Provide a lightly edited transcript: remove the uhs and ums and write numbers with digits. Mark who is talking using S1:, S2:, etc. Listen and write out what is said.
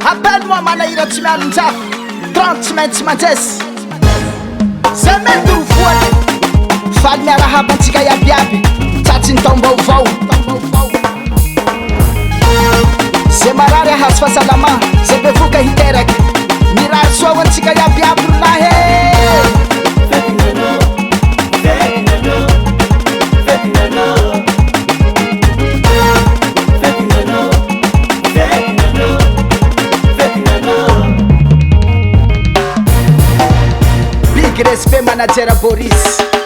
S1: Appelle-moi Manaïra, tu m'as un tap 30 semaines, tu m'as dit Semaine de voile Fal me arahaban tika yabiaby Tsatsy ny taom-baovao Zay marary ahazo fahasalama Zay bevoka hiteraky Mirary soa ho antsika yabiaby rolahy Big respect manager Boris